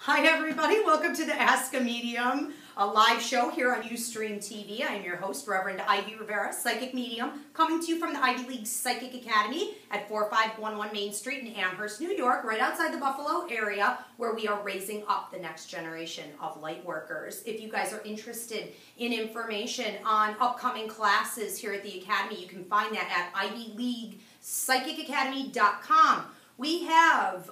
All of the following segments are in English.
Hi everybody, welcome to the Ask a Medium, a live show here on Ustream TV. I am your host, Rev Ivy Rivera, Psychic Medium, coming to you from the Ivy League Psychic Academy at 4511 Main Street in Amherst, New York, right outside the Buffalo area, where we are raising up the next generation of light workers. If you guys are interested in information on upcoming classes here at the Academy, you can find that at ivyleaguepsychicacademy.com. We have,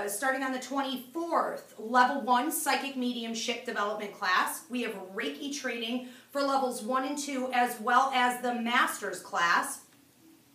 starting on the 24th, Level 1 Psychic Mediumship Development class. We have Reiki training for Levels 1 and 2, as well as the Master's class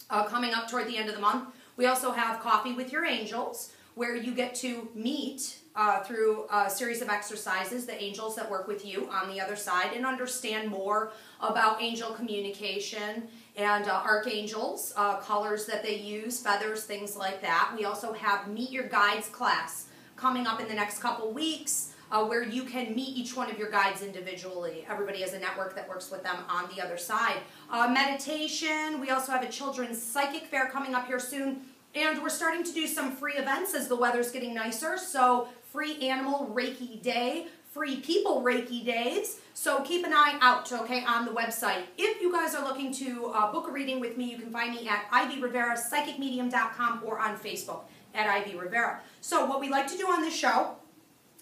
coming up toward the end of the month. We also have Coffee with Your Angels, where you get to meet through a series of exercises the angels that work with you on the other side and understand more about angel communication and archangels, colors that they use, feathers, things like that. We also have Meet Your Guides class coming up in the next couple weeks where you can meet each one of your guides individually. Everybody has a network that works with them on the other side. Meditation, we also have a children's psychic fair coming up here soon. And we're starting to do some free events as the weather's getting nicer. So free animal Reiki day, free people Reiki days. So keep an eye out, okay, on the website. If you guys are looking to book a reading with me, you can find me at Ivy Rivera, psychicmedium.com, or on Facebook at Ivy Rivera. So what we like to do on this show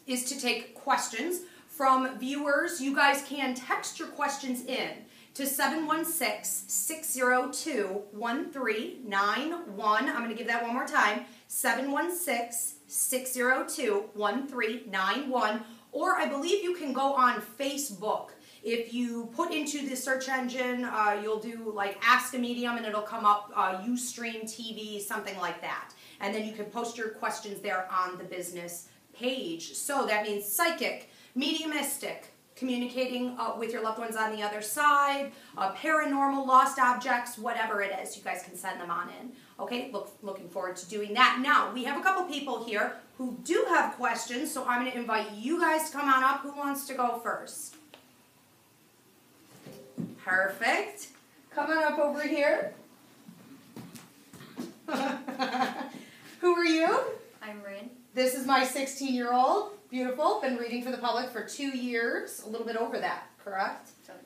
is to take questions from viewers. You guys can text your questions in to 716-602-1391. I'm going to give that one more time, 716-602-1391. Or I believe you can go on Facebook. If you put into the search engine, you'll do like Ask a Medium and it'll come up Ustream TV, something like that. And then you can post your questions there on the business page. So that means psychic, mediumistic, communicating with your loved ones on the other side, paranormal, lost objects, whatever it is, you guys can send them on in. Okay, looking forward to doing that. Now, we have a couple people here who do have questions, so I'm going to invite you guys to come on up. Who wants to go first? Perfect. Come on up over here. Who are you? I'm Rin. This is my 16-year-old. Beautiful. Been reading for the public for 2 years. A little bit over that, correct? 17.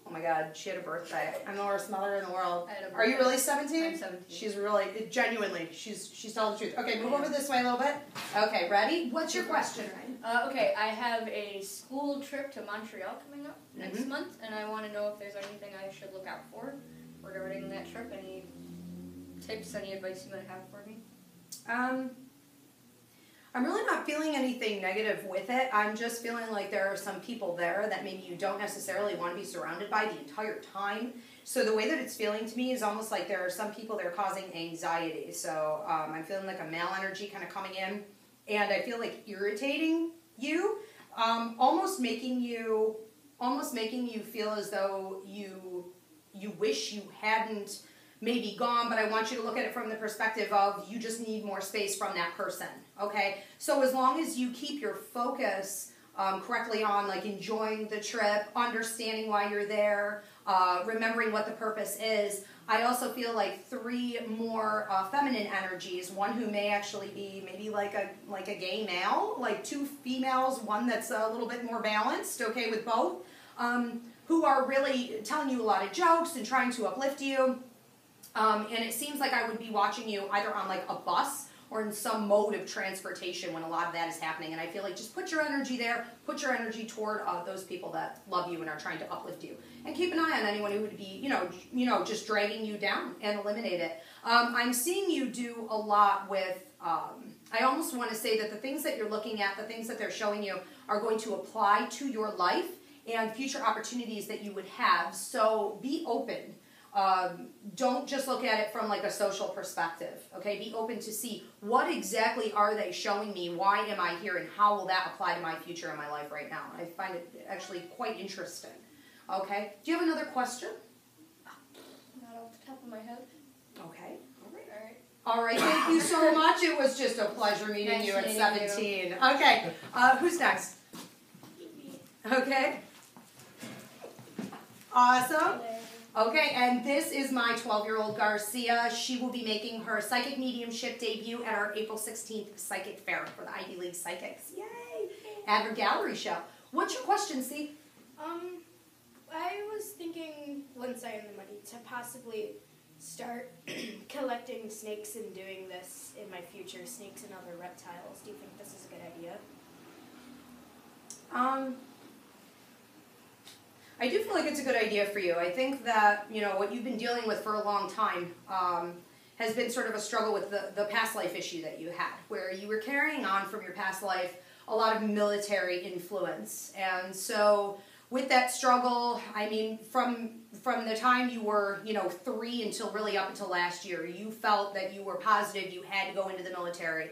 Oh my God, she had a birthday. I'm the worst mother in the world. I had a birthday. Are you really 17? I'm 17. She's really, genuinely, she's telling the truth. Okay, move over this way a little bit. Okay, ready? What's your question, Ryan? Okay, I have a school trip to Montreal coming up next month, and I want to know if there's anything I should look out for regarding that trip. Any tips, any advice you might have for me? I'm really not feeling anything negative with it. I'm just feeling like there are some people there that maybe you don't necessarily want to be surrounded by the entire time. So the way that it's feeling to me is almost like there are some people that are causing anxiety. So I'm feeling like a male energy kind of coming in, and I feel like irritating you, almost making you feel as though you wish you hadn't maybe gone, but I want you to look at it from the perspective of you just need more space from that person, okay? So as long as you keep your focus correctly on like enjoying the trip, understanding why you're there, remembering what the purpose is, I also feel like 3 more feminine energies, one who may actually be maybe like a gay male, like 2 females, one that's a little bit more balanced, okay, with both, who are really telling you a lot of jokes and trying to uplift you. And it seems like I would be watching you either on like a bus or in some mode of transportation when a lot of that is happening. And I feel like just put your energy there, put your energy toward those people that love you and are trying to uplift you. And keep an eye on anyone who would be, you know, just dragging you down, and eliminate it. I'm seeing you do a lot with, I almost want to say that the things that you're looking at, the things that they're showing you are going to apply to your life and future opportunities that you would have. So be open. Don't just look at it from like a social perspective, okay? Be open to see what exactly are they showing me, why am I here, and how will that apply to my future and my life right now. I find it actually quite interesting, okay? Do you have another question? Not off the top of my head. Okay, all right. All right. All right, thank you so much. It was just a pleasure meeting you at 17. You. Okay, who's next? Okay. Awesome. Okay, and this is my 12-year-old Garcia. She will be making her psychic mediumship debut at our April 16th psychic fair for the Ivy League Psychics. Yay! At her gallery show. What's your question, Steve? I was thinking, once I have the money, to possibly start collecting snakes and doing this in my future, snakes and other reptiles. Do you think this is a good idea? I do feel like it's a good idea for you. I think that, you know, what you've been dealing with for a long time has been sort of a struggle with the past life issue that you had, where you were carrying on from your past life a lot of military influence. And so with that struggle, I mean, from the time you were, you know, 3 until really up until last year, you felt that you were positive you had to go into the military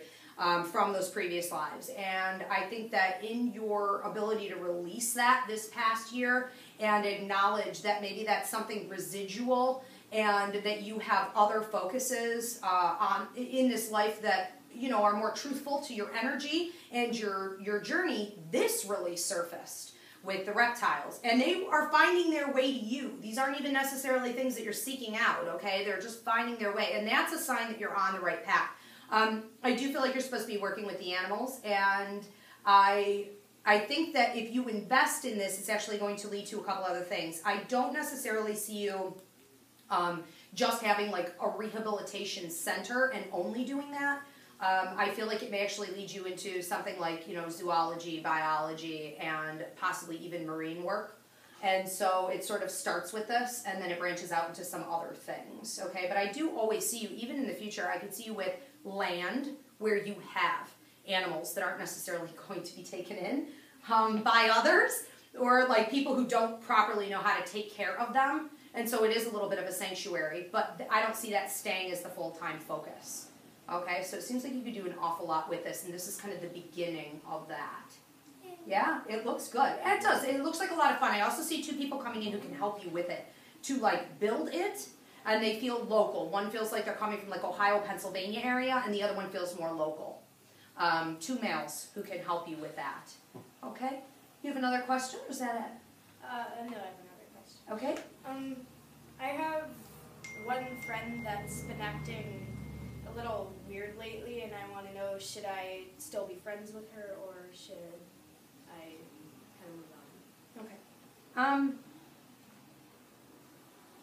from those previous lives. And I think that in your ability to release that this past year and acknowledge that maybe that's something residual and that you have other focuses in this life that, you know, are more truthful to your energy and your journey, this really surfaced with the reptiles. And they are finding their way to you. These aren't even necessarily things that you're seeking out, okay? They're just finding their way. And that's a sign that you're on the right path. I do feel like you're supposed to be working with the animals, and I think that if you invest in this, it's actually going to lead to a couple other things. I don't necessarily see you just having like a rehabilitation center and only doing that. I feel like it may actually lead you into something like, you know, zoology, biology, and possibly even marine work. And so it sort of starts with this, and then it branches out into some other things, okay? But I do always see you, even in the future, I could see you with land where you have animals that aren't necessarily going to be taken in by others, or like people who don't properly know how to take care of them. And so it is a little bit of a sanctuary, but I don't see that staying as the full-time focus. Okay, so it seems like you could do an awful lot with this, and this is kind of the beginning of that. Yeah, it looks good. And it does. It looks like a lot of fun. I also see 2 people coming in who can help you with it to like build it, and they feel local. One feels like they're coming from like Ohio, Pennsylvania area, and the other one feels more local. 2 males who can help you with that. Okay? You have another question, or is that it? No, I have another question. Okay. I have one friend that's been acting a little weird lately, and I want to know, should I still be friends with her, or should I kind of move on? Okay.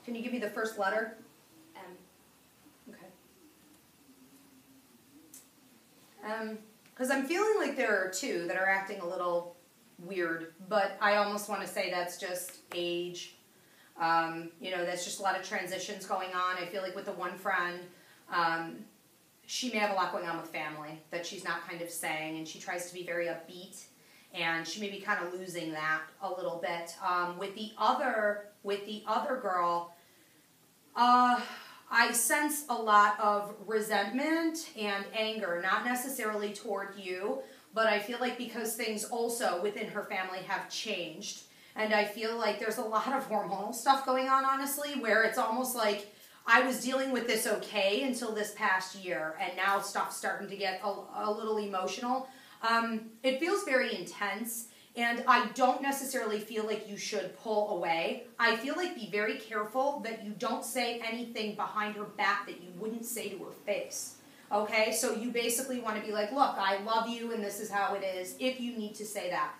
Can you give me the first letter? M. Okay. Because I'm feeling like there are 2 that are acting a little weird, but I almost want to say that's just age. You know, that's just a lot of transitions going on. I feel like with the one friend, she may have a lot going on with family that she's not kind of saying, and she tries to be very upbeat, and she may be kind of losing that a little bit. With the other girl, I sense a lot of resentment and anger, not necessarily toward you, but I feel like because things also within her family have changed, and I feel like there's a lot of hormonal stuff going on, honestly, where it's almost like I was dealing with this okay until this past year, and now stuff's starting to get a little emotional. It feels very intense, and I don't necessarily feel like you should pull away. I feel like be very careful that you don't say anything behind her back that you wouldn't say to her face. Okay, so you basically want to be like, look, I love you, and this is how it is, if you need to say that.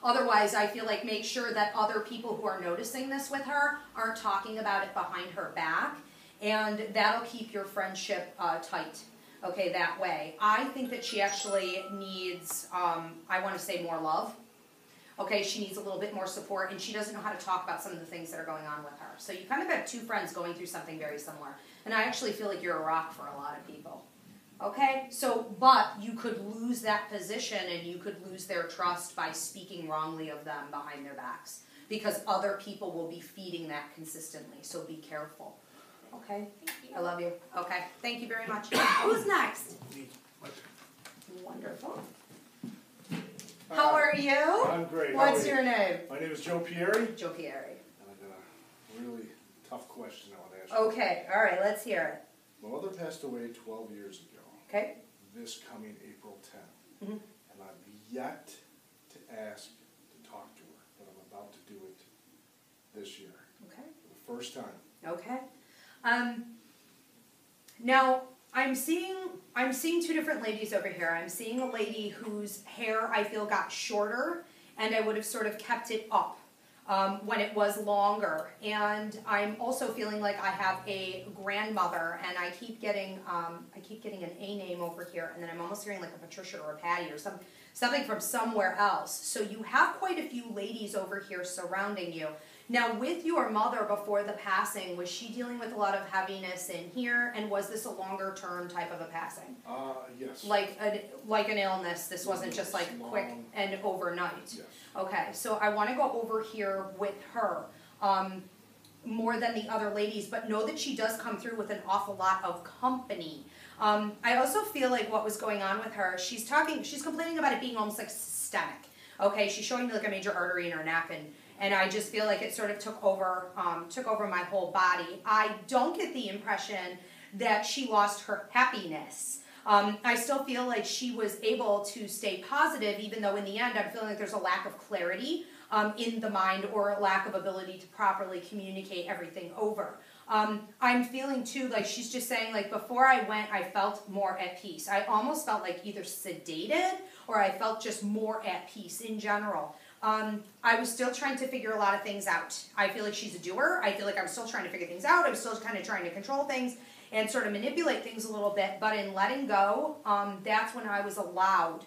Otherwise, I feel like make sure that other people who are noticing this with her aren't talking about it behind her back, and that'll keep your friendship tight, okay, that way. I think that she actually needs, I want to say more love. Okay, she needs a little bit more support, and she doesn't know how to talk about some of the things that are going on with her. So you kind of have 2 friends going through something very similar, and I actually feel like you're a rock for a lot of people. Okay, so, but you could lose that position, and you could lose their trust by speaking wrongly of them behind their backs, because other people will be feeding that consistently, so be careful. Okay? Thank you. I love you. Okay, thank you very much. Who's next? Wonderful. How are you? I'm great. What's your name? My name is Joe Pieri. Joe Pieri. And I got a really tough question I want to ask you. Okay, all right, let's hear it. My mother passed away 12 years ago. Okay. This coming April 10th. Mm-hmm. And I've yet to ask to talk to her, but I'm about to do it this year. Okay. First time. Okay. Now I'm seeing two different ladies over here. I'm seeing a lady whose hair I feel got shorter, and I would have sort of kept it up when it was longer. And I'm also feeling like I have a grandmother, and I keep getting an A name over here, and then I'm almost hearing like a Patricia or a Patty or something from somewhere else. So you have quite a few ladies over here surrounding you. Now, with your mother before the passing, was she dealing with a lot of heaviness in here, and was this a longer term type of a passing? Yes. Like an illness. This wasn't just like quick and overnight. Yes. Okay, so I want to go over here with her more than the other ladies, but know that she does come through with an awful lot of company. I also feel like what was going on with her, she's complaining about it being almost like systemic. Okay, she's showing me like a major artery in her neck, and I just feel like it sort of took over my whole body. I don't get the impression that she lost her happiness. I still feel like she was able to stay positive, even though in the end I'm feeling like there's a lack of clarity in the mind, or a lack of ability to properly communicate everything over. I'm feeling too like she's just saying, like, before I went I felt more at peace. I almost felt like either sedated, or I felt just more at peace in general. I was still trying to figure a lot of things out. I feel like she's a doer. I feel like I'm still trying to figure things out. I'm still kind of trying to control things and sort of manipulate things a little bit. But in letting go, that's when I was allowed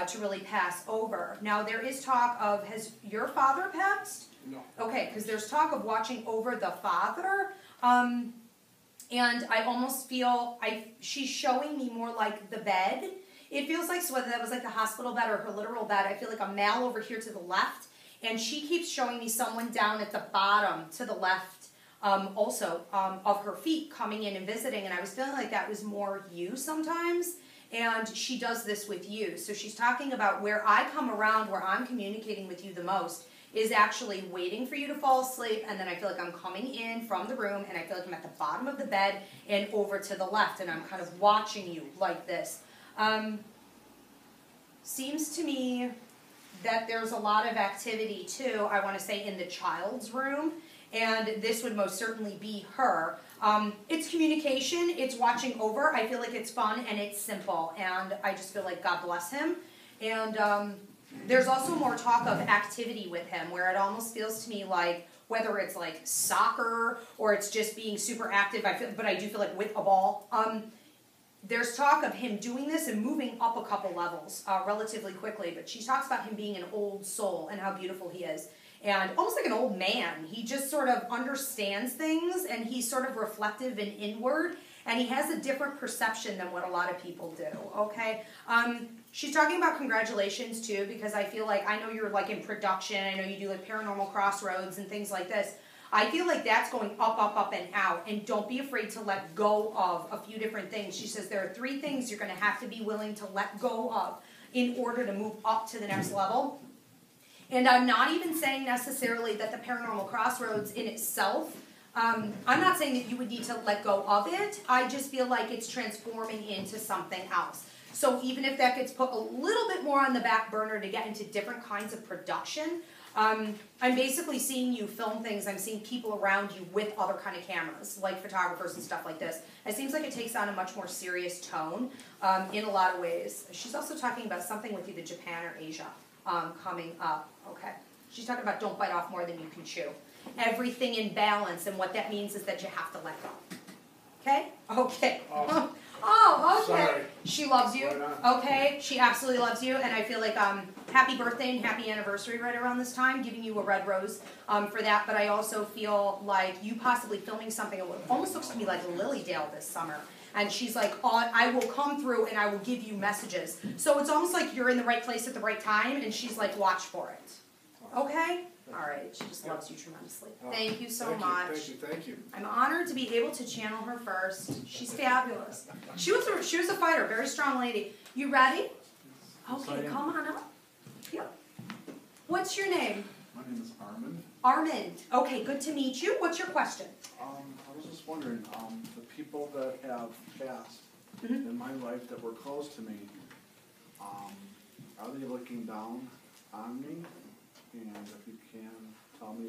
to really pass over. Now, there is talk of, has your father passed? No. Okay, because there's talk of watching over the father. And I almost feel, she's showing me more like the bed. It feels like, so whether that was like the hospital bed or her literal bed, I feel like a Mal over here to the left, and she keeps showing me someone down at the bottom to the left of her feet coming in and visiting, and I was feeling like that was more you sometimes, and she does this with you. So she's talking about where I come around, where I'm communicating with you the most, is actually waiting for you to fall asleep, and then I feel like I'm coming in from the room, and I feel like I'm at the bottom of the bed and over to the left, and I'm kind of watching you like this. Seems to me that there's a lot of activity too, I want to say, in the child's room, and this would most certainly be her. It's communication, it's watching over. I feel like it's fun and it's simple, and I just feel like God bless him. And there's also more talk of activity with him, where it almost feels to me like, whether it's like soccer or it's just being super active, but I do feel like with a ball. There's talk of him doing this and moving up a couple levels relatively quickly, but she talks about him being an old soul and how beautiful he is. And almost like an old man. He just sort of understands things, and he's sort of reflective and inward, and he has a different perception than what a lot of people do, okay? She's talking about congratulations too, because I feel like, I know you're like in production, I know you do like Paranormal Crossroads and things like this. I feel like that's going up, up, up, and out, and don't be afraid to let go of a few different things. She says there are 3 things you're going to have to be willing to let go of in order to move up to the next level. And I'm not even saying necessarily that the Paranormal Crossroads in itself, I'm not saying that you would need to let go of it. I just feel like it's transforming into something else. So even if that gets put a little bit more on the back burner to get into different kinds of production, I'm basically seeing you film things. I'm seeing people around you with other kind of cameras, like photographers and stuff like this. It seems like it takes on a much more serious tone in a lot of ways. She's also talking about something with either Japan or Asia coming up. Okay. She's talking about don't bite off more than you can chew. Everything in balance, and what that means is that you have to let go. Okay? Okay. Awesome. Oh, okay. Sorry. She loves you. Right Okay, she absolutely loves you, and I feel like happy birthday and happy anniversary right around this time, giving you a red rose for that, but I also feel like you possibly filming something, it almost looks to me like Lilydale this summer, and she's like, oh, I will come through and I will give you messages. So it's almost like you're in the right place at the right time, and she's like, watch for it. Okay? All right, she just loves you tremendously. Thank you so much. Thank you. I'm honored to be able to channel her first. She's fabulous. She was a fighter, very strong lady. You ready? Okay, come on up. Yep. What's your name? My name is Armand. Armand. Okay, good to meet you. What's your question? I was just wondering, the people that have passed in my life that were close to me, are they looking down on me? And if you can, tell me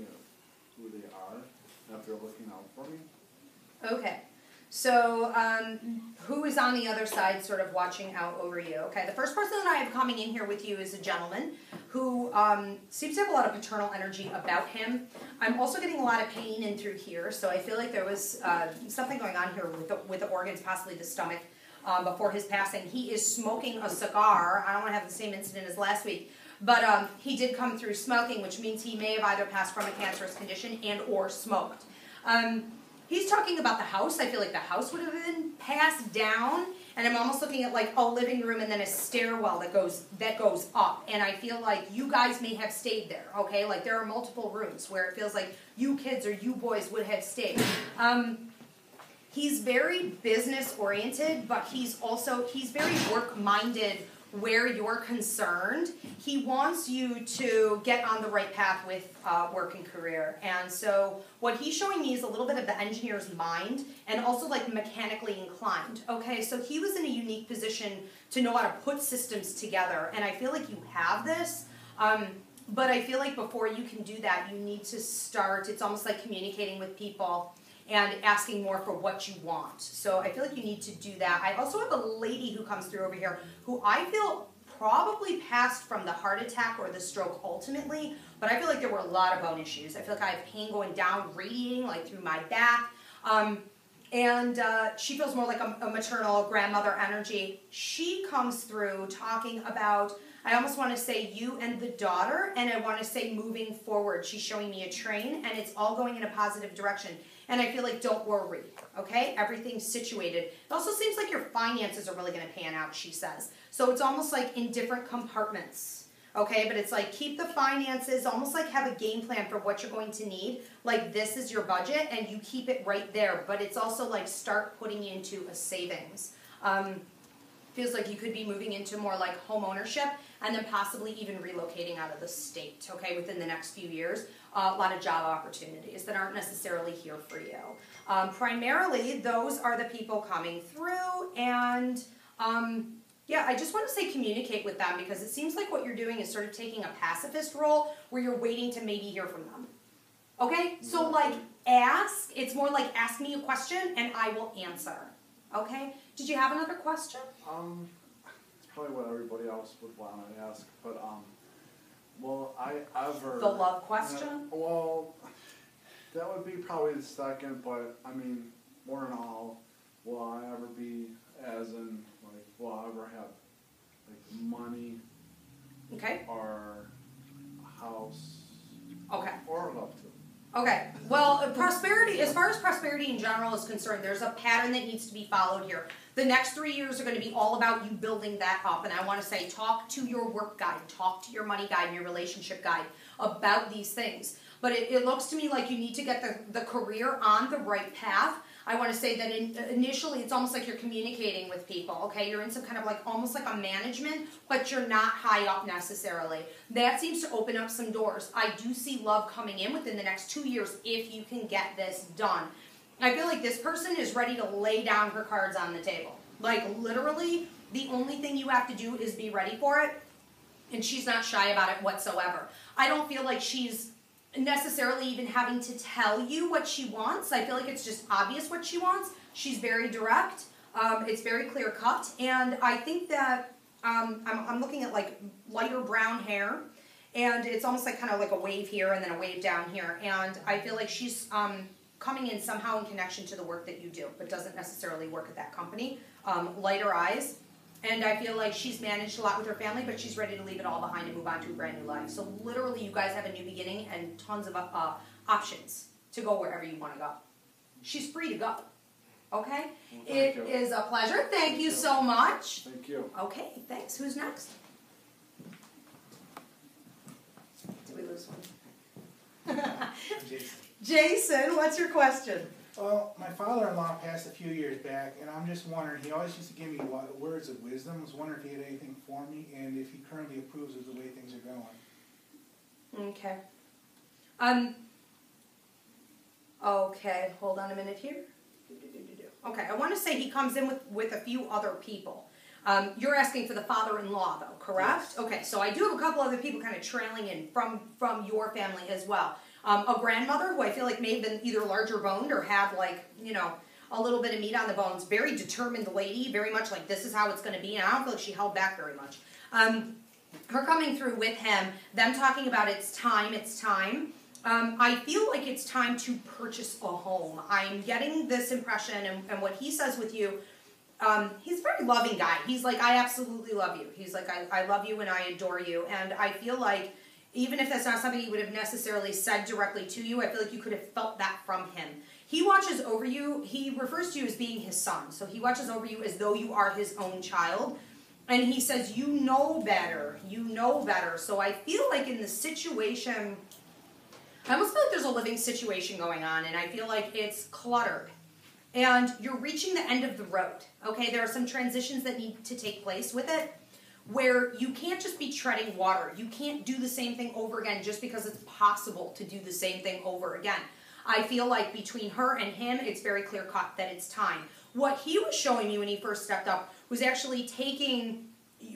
who they are. if they're looking out for me. Okay. So, who is on the other side sort of watching out over you? Okay, the first person that I have coming in here with you is a gentleman who seems to have a lot of paternal energy about him. I'm also getting a lot of pain in through here, so I feel like there was something going on here with the organs, possibly the stomach, before his passing. He is smoking a cigar. I don't want to have the same incident as last week, but he did come through smoking, which means he may have either passed from a cancerous condition and or smoked. He's talking about the house. I feel like the house would have been passed down, and I'm almost looking at like a living room and then a stairwell that goes up, and I feel like you guys may have stayed there, okay? Like there are multiple rooms where it feels like you kids or you boys would have stayed. He's very business oriented, but he's very work minded where you're concerned. He wants you to get on the right path with work and career. And so what he's showing me is a little bit of the engineer's mind and also like mechanically inclined. Okay, so he was in a unique position to know how to put systems together. And I feel like you have this. But I feel like before you can do that, you need to start, it's almost like communicating with people and asking more for what you want. So I feel like you need to do that. I also have a lady who comes through over here who I feel probably passed from the heart attack or the stroke ultimately, but I feel like there were a lot of bone issues. I feel like I have pain going down, radiating like through my back. And she feels more like a maternal grandmother energy. She comes through talking about, I almost want to say you and the daughter, and I want to say moving forward. She's showing me a train, and it's all going in a positive direction. And I feel like don't worry, okay? Everything's situated. It also seems like your finances are really going to pan out, she says. So it's almost like in different compartments, okay? But it's like keep the finances, almost like have a game plan for what you're going to need. Like this is your budget, and you keep it right there. But it's also like start putting into a savings. Feels like you could be moving into more like home ownership and then possibly even relocating out of the state, okay, within the next few years. A lot of job opportunities that aren't necessarily here for you. Primarily, those are the people coming through, and yeah, I just want to say communicate with them because it seems like what you're doing is sort of taking a pacifist role where you're waiting to maybe hear from them. Okay? So like ask, it's more like ask me a question and I will answer. Okay? Did you have another question? It's probably what everybody else would want to ask, but will I ever... The love question? Well, that would be probably the second, but I mean, more than all, will I ever be, as in, like, will I ever have, like, money? Okay. Or a house? Okay. Or love too. Okay, well, prosperity, as far as prosperity in general is concerned, there's a pattern that needs to be followed here. The next 3 years are going to be all about you building that up, and I want to say talk to your work guide, talk to your money guide and your relationship guide about these things. But it looks to me like you need to get the career on the right path. I want to say that initially it's almost like you're communicating with people, okay? You're in some kind of like, almost like a management, but you're not high up necessarily. That seems to open up some doors. I do see love coming in within the next 2 years if you can get this done. I feel like this person is ready to lay down her cards on the table. Like literally, the only thing you have to do is be ready for it, and she's not shy about it whatsoever. I don't feel like she's necessarily even having to tell you what she wants. I feel like it's just obvious what she wants. She's very direct. It's very clear cut, and I think that I'm looking at like lighter brown hair, and it's almost like kind of like a wave here and then a wave down here, and I feel like she's coming in somehow in connection to the work that you do, but doesn't necessarily work at that company. Lighter eyes. And I feel like she's managed a lot with her family, but she's ready to leave it all behind and move on to a brand new life. So literally, you guys have a new beginning and tons of options to go wherever you want to go. She's free to go. Okay? Well, it is a pleasure. Thank you so much. Thank you. Okay, thanks. Who's next? Did we lose one? Jason. Jason, what's your question? Well, my father-in-law passed a few years back, and I'm just wondering, he always used to give me words of wisdom. I was wondering if he had anything for me, and if he currently approves of the way things are going. Okay. Okay, hold on a minute here. Okay, I want to say he comes in with a few other people. You're asking for the father-in-law, though, correct? Yes. Okay, so I do have a couple other people kind of trailing in from your family as well. A grandmother who I feel like may have been either larger boned or had like, you know, a little bit of meat on the bones. Very determined lady, very much like this is how it's going to be. And I don't feel like she held back very much. Her coming through with him, them talking about it's time. I feel like it's time to purchase a home. I'm getting this impression, and what he says with you, he's a very loving guy. He's like, I absolutely love you. He's like, I love you and I adore you. And I feel like, even if that's not something he would have necessarily said directly to you, I feel like you could have felt that from him. He watches over you. He refers to you as being his son. So he watches over you as though you are his own child. And he says, you know better. You know better. So I feel like in the situation, I almost feel like there's a living situation going on. And I feel like it's cluttered. And you're reaching the end of the road. Okay, there are some transitions that need to take place with it, where you can't just be treading water. You can't do the same thing over again just because it's possible to do the same thing over again. I feel like between her and him, it's very clear-cut that it's time. What he was showing me when he first stepped up was actually taking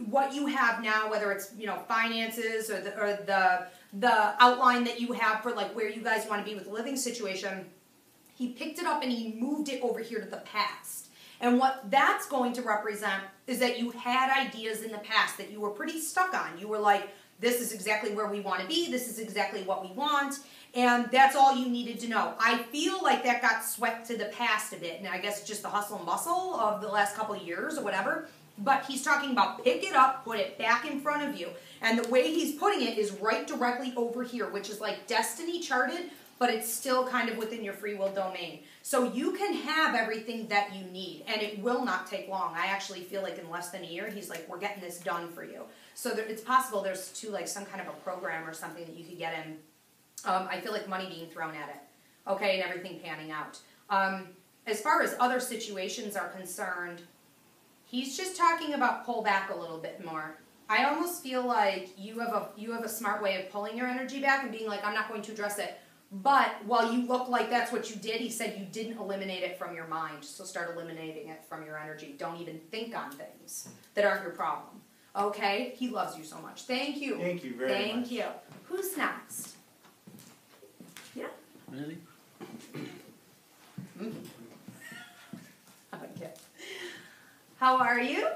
what you have now, whether it's, you know, finances or the outline that you have for like where you guys want to be with the living situation. He picked it up and he moved it over here to the past. And what that's going to represent is that you had ideas in the past that you were pretty stuck on. You were like, this is exactly where we want to be. This is exactly what we want. And that's all you needed to know. I feel like that got swept to the past a bit. And I guess just the hustle and bustle of the last couple of years or whatever. But he's talking about pick it up, put it back in front of you. And the way he's putting it is right directly over here, which is like destiny charted, but it's still kind of within your free will domain. So you can have everything that you need, and it will not take long. I actually feel like in less than a year, he's like, we're getting this done for you. So it's possible there's like some kind of a program or something that you could get in. I feel like money being thrown at it, okay, and everything panning out. As far as other situations are concerned, he's just talking about pull back a little bit more. I almost feel like you have a smart way of pulling your energy back and being like, I'm not going to address it. But while you look like that's what you did, he said you didn't eliminate it from your mind. So start eliminating it from your energy. Don't even think on things that aren't your problem. Okay? He loves you so much. Thank you. Thank you very much. Thank you. Who's next? Yeah? Really? Okay. How are you?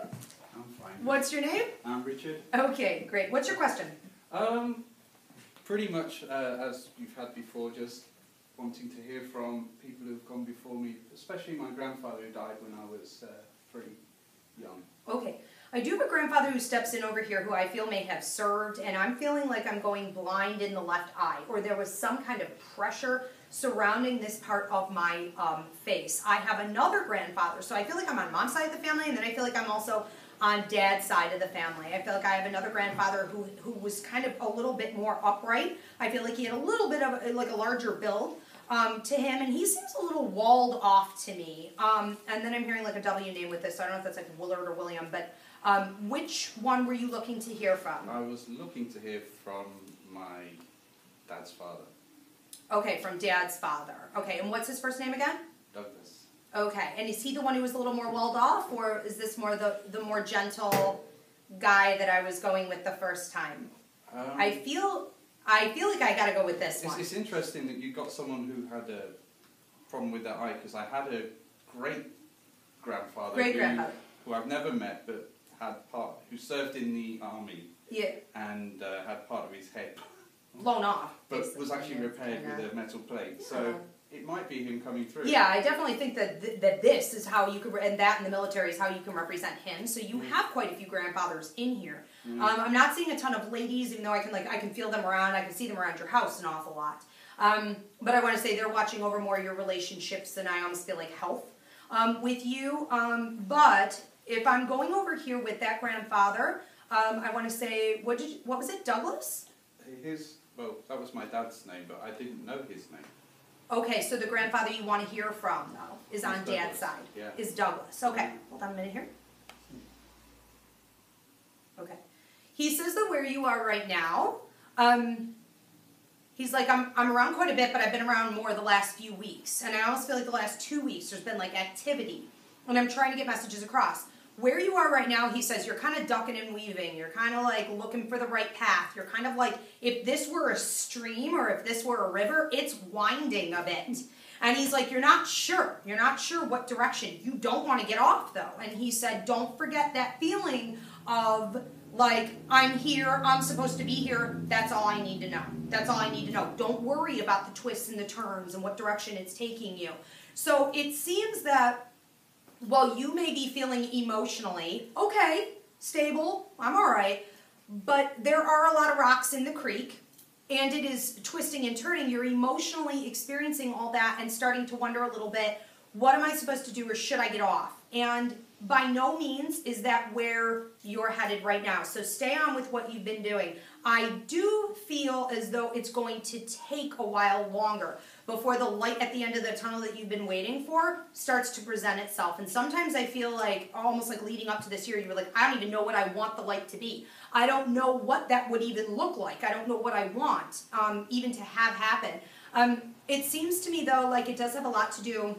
I'm fine. What's your name? I'm Richard. Okay, great. What's your question? Pretty much as you've had before, just wanting to hear from people who've gone before me, especially my grandfather who died when I was pretty young. Okay. I do have a grandfather who steps in over here who I feel may have served, and I'm feeling like I'm going blind in the left eye, or there was some kind of pressure surrounding this part of my face. I have another grandfather, so I feel like I'm on mom's side of the family, and then I feel like I'm also on dad's side of the family. I feel like I have another grandfather who was kind of a little bit more upright. I feel like he had a little bit of like a larger build to him, and he seems a little walled off to me. And then I'm hearing like a W name with this, so I don't know if that's like Willard or William, but which one were you looking to hear from? I was looking to hear from my dad's father. Okay, from dad's father. Okay, and what's his first name again? Douglas. Okay, and is he the one who was a little more walled off, or is this more the more gentle guy that I was going with the first time? I feel like I gotta go with this one. It's interesting that you got someone who had a problem with their eye, because I had a great grandfather who I've never met, but who served in the army. Yeah. And had part of his head blown off, but was actually repaired with a metal plate. Yeah. So it might be him coming through. Yeah, I definitely think that this is how you could, and that in the military is how you can represent him. So you have quite a few grandfathers in here. I'm not seeing a ton of ladies, even though I can feel them around. I can see them around your house an awful lot. But I want to say they're watching over more your relationships than I almost feel like health with you. But if I'm going over here with that grandfather, I want to say what was it, Douglas? Well, that was my dad's name, but I didn't know his name. Okay, so the grandfather you want to hear from, though, is on dad's side. Yeah. Is Douglas. Okay, hold on a minute here. Okay. He says that where you are right now, he's like, I'm around quite a bit, but I've been around more the last few weeks. And I almost feel like the last 2 weeks there's been like activity. And I'm trying to get messages across. where you are right now, he says you're kind of ducking and weaving. You're kind of like looking for the right path. You're kind of like, if this were a stream or if this were a river, it's winding a bit. And he's like, you're not sure. You're not sure what direction. You don't want to get off, though. And he said, don't forget that feeling of, like, I'm here, I'm supposed to be here, that's all I need to know. That's all I need to know. Don't worry about the twists and the turns and what direction it's taking you. So it seems that while you may be feeling emotionally, okay, stable, I'm all right, but there are a lot of rocks in the creek, and it is twisting and turning. You're emotionally experiencing all that and starting to wonder a little bit, what am I supposed to do, or should I get off? And by no means is that where you're headed right now. So stay on with what you've been doing. I do feel as though it's going to take a while longer before the light at the end of the tunnel that you've been waiting for starts to present itself. And sometimes I feel like, almost like leading up to this year, you were like, I don't even know what I want the light to be. I don't know what that would even look like. I don't know what I want even to have happen. It seems to me, though, like it does have a lot to do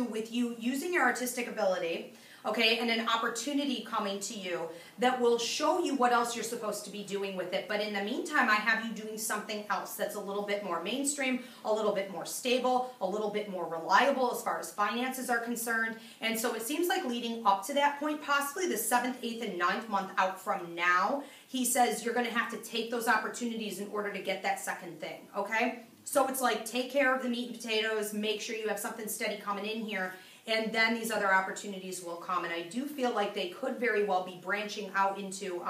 with you using your artistic ability, okay, and an opportunity coming to you that will show you what else you're supposed to be doing with it. But in the meantime, I have you doing something else that's a little bit more mainstream, a little bit more stable, a little bit more reliable as far as finances are concerned. And so it seems like leading up to that point, possibly the 7th, 8th, and 9th month out from now, he says you're going to have to take those opportunities in order to get that second thing, okay? So it's like, take care of the meat and potatoes, make sure you have something steady coming in here, and then these other opportunities will come. And I do feel like they could very well be branching out into,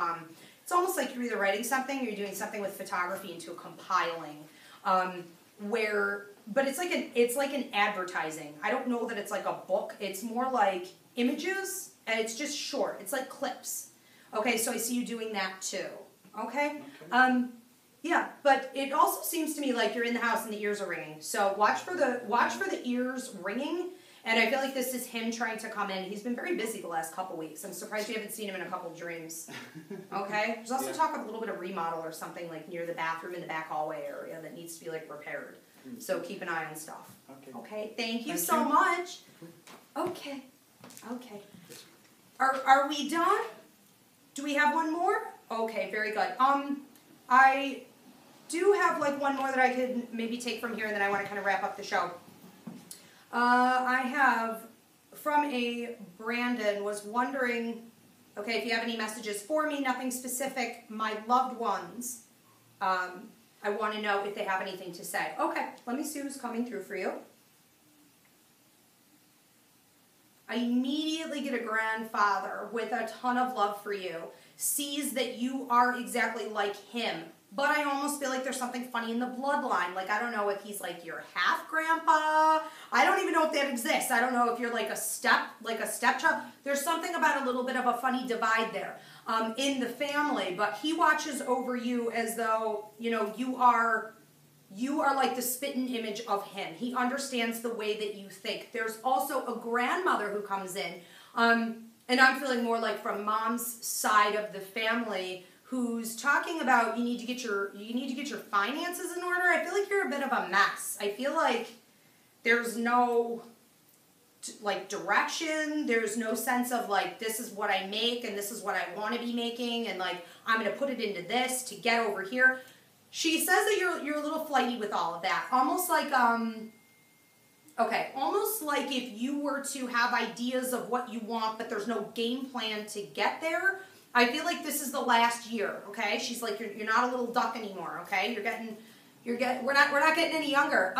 it's almost like you're either writing something or you're doing something with photography into a compiling, but it's like an advertising. I don't know that it's like a book. It's more like images, and it's just short. It's like clips. Okay, so I see you doing that too. Okay? Yeah, but it also seems to me like you're in the house and the ears are ringing. So watch for the ears ringing. And I feel like this is him trying to come in. He's been very busy the last couple weeks. I'm surprised you haven't seen him in a couple dreams. Okay? There's also talk of a little bit of remodel or something like near the bathroom in the back hallway area that needs to be like repaired. So keep an eye on stuff. Okay? Thank you so much. Okay. Okay. Are we done? Do we have one more? Okay, very good. I do have like one more that I could maybe take from here, and then I want to kind of wrap up the show. I have from a Brandon, was wondering, okay, if you have any messages for me, nothing specific, my loved ones, I want to know if they have anything to say. Okay, let me see who's coming through for you. I immediately get a grandfather with a ton of love for you, sees that you are exactly like him. But I almost feel like there's something funny in the bloodline. Like, I don't know if he's like your half-grandpa. I don't even know if that exists. I don't know if you're like a stepchild. There's something about a little bit of a funny divide there in the family. But he watches over you as though, you know, you are like the spitting image of him. He understands the way that you think. There's also a grandmother who comes in. And I'm feeling more like from mom's side of the family, who's talking about you need to get your finances in order. I feel like you're a bit of a mess. I feel like there's no like direction. There's no sense of like, this is what I make and this is what I want to be making, and like I'm going to put it into this to get over here. She says that you're a little flighty with all of that. Almost like almost like if you were to have ideas of what you want, but there's no game plan to get there. I feel like this is the last year, okay? She's like, you're not a little duck anymore, okay? We're not getting any younger.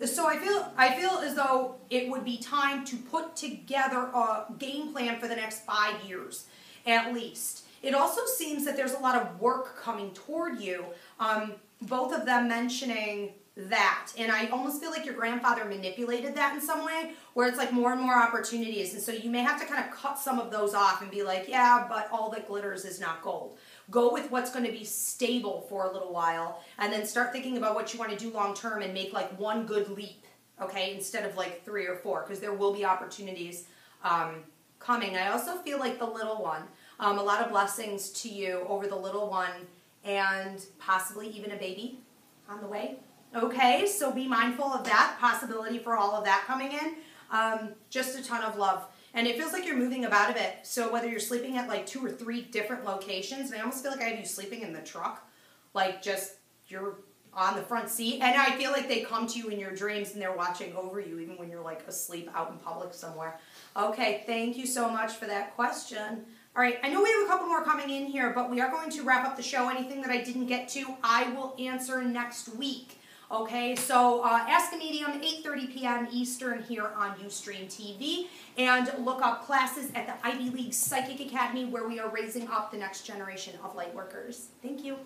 So I feel as though it would be time to put together a game plan for the next 5 years, at least. It also seems that there's a lot of work coming toward you, both of them mentioning that. And I almost feel like your grandfather manipulated that in some way, where it's like more and more opportunities. And so you may have to kind of cut some of those off and be like, yeah, but all that glitters is not gold. Go with what's going to be stable for a little while, and then start thinking about what you want to do long term and make like one good leap, okay, instead of like 3 or 4, because there will be opportunities coming. I also feel like the little one, a lot of blessings to you over the little one, and possibly even a baby on the way. Okay, so be mindful of that possibility for all of that coming in. Just a ton of love. And it feels like you're moving about a bit. So whether you're sleeping at like 2 or 3 different locations, and I almost feel like I have you sleeping in the truck, like just you're on the front seat. And I feel like they come to you in your dreams and they're watching over you even when you're like asleep out in public somewhere. Okay, thank you so much for that question. All right, I know we have a couple more coming in here, but we are going to wrap up the show. Anything that I didn't get to, I will answer next week. Okay, so Ask a Medium, 8:30 p.m. Eastern here on Ustream TV. And look up classes at the Ivy League Psychic Academy where we are raising up the next generation of light workers. Thank you.